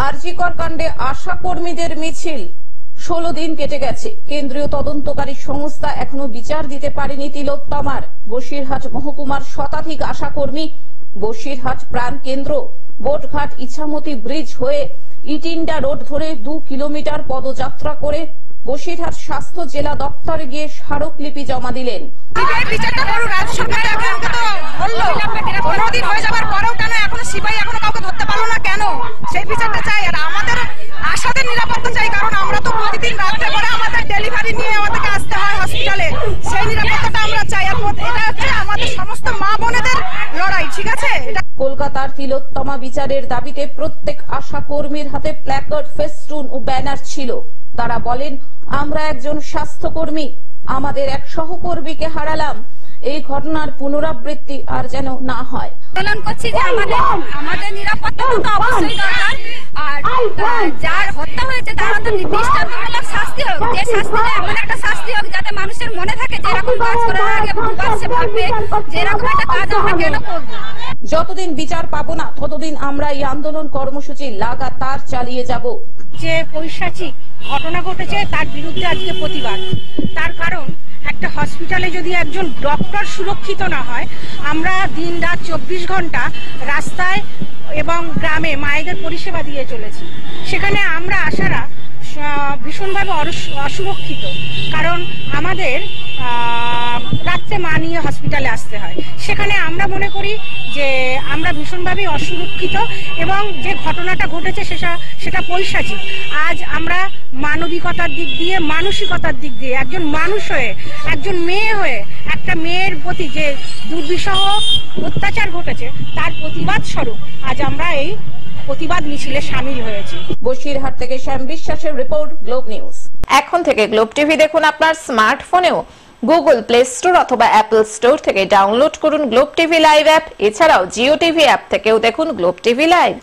আরজিকর কাণ্ডে আশা কর্মীদের মিছিল 16 দিন কেটে গেছে। কেন্দ্রীয় তদন্তকারী সংস্থা এখনো বিচার দিতে পারেনি তিলোত্তমার। বসিরহাট মহকুমার শতাধিক আশা কর্মী বসিরহাট প্রাণ কেন্দ্র বোটঘাট ইছামতি ব্রিজ হয়ে ইটিন্ডা রোড ধরে 2 কিলোমিটার পদযাত্রা করে বসিরহাট স্বাস্থ্য জেলা দপ্তরে গিয়ে স্মারকলিপি জমা দিলেন। সেই বিচারটা চাই, আর আমাদের আশাদের নিরাপত্তা চাই, কারণ আমরা তো প্রতিদিন রাত্রে করে আমাদের ডেলিভারি নিয়ে আমাদেরকে আসতে হয় হসপিটালে। সেই নিরাপত্তাটা আমরা চাই। এটা হচ্ছে আমাদের সমস্ত মা বোনেদের লড়াই, ঠিক আছে? কলকাতার তিলোত্তমা বিচারের দাবিতে প্রত্যেক আশা কর্মীর হাতে প্ল্যাকার্ড, ফেস্টুন ও ব্যানার ছিল। তারা বলেন, আমরা একজন স্বাস্থ্যকর্মী, আমাদের এক সহকর্মীকে হারালাম। এই ঘটনার পুনরাবৃত্তি আর যেন না হয়। আন্দোলন করছি যে আমাদের নিরাপত্তা তো অবশ্যই দরকার, আর যার হত্যা হয়েছে তার তো দৃষ্টান্তমূলক শাস্তি হোক। যে শাস্তিটা এমন একটা শাস্তি হোক যাতে মানুষের মনে থাকে যে এরকম কাজ করার আগে দুবার সে ভাববে যে এরকম একটা কাজ আমরা কেন করব। যতদিন বিচার পাবো না ততদিন আমরা এই আন্দোলন কর্মসূচি লাগাতার চালিয়ে যাব। যে পৈশাচিক ঘটনা ঘটেছে তার বিরুদ্ধে আজকে প্রতিবাদ। তার কারণ একটা হসপিটালে যদি একজন ডক্টর সুরক্ষিত না হয়, আমরা দিন রাত 24 ঘন্টা রাস্তায় এবং গ্রামে মায়েদের পরিষেবা দিয়ে চলেছি। সেখানে আমরা আশারা ভীষণভাবে অসুরক্ষিত, কারণ আমাদের রাত্রে মা নিয়ে হসপিটালে আসতে হয়। সেখানে আমরা মনে করি যে আমরা ভীষণভাবে অসুরক্ষিত, এবং যে ঘটনাটা ঘটেছে সেটা পৈশাচিক। আজ আমরা মানবিকতার দিক দিয়ে, মানসিকতার দিক দিয়ে একজন মানুষ হয়ে, একজন মেয়ে হয়ে, একটা মেয়ের প্রতি যে দুর্বিষহ অত্যাচার ঘটেছে তার প্রতিবাদ স্বরূপ আজ আমরা এই প্রতিবাদ মিছিলে শামিল হয়েছে। বসিরহাট থেকে শ্যাম বিশ্বাসের রিপোর্ট, গ্লোব নিউজ। এখন থেকে গ্লোব টিভি দেখুন আপনার স্মার্টফোনেও। গুগল প্লে স্টোর অথবা অ্যাপল স্টোর থেকে ডাউনলোড করুন গ্লোব টিভি লাইভ অ্যাপ। এছাড়াও জিও টিভি অ্যাপ থেকেও দেখুন গ্লোব টিভি লাইভ।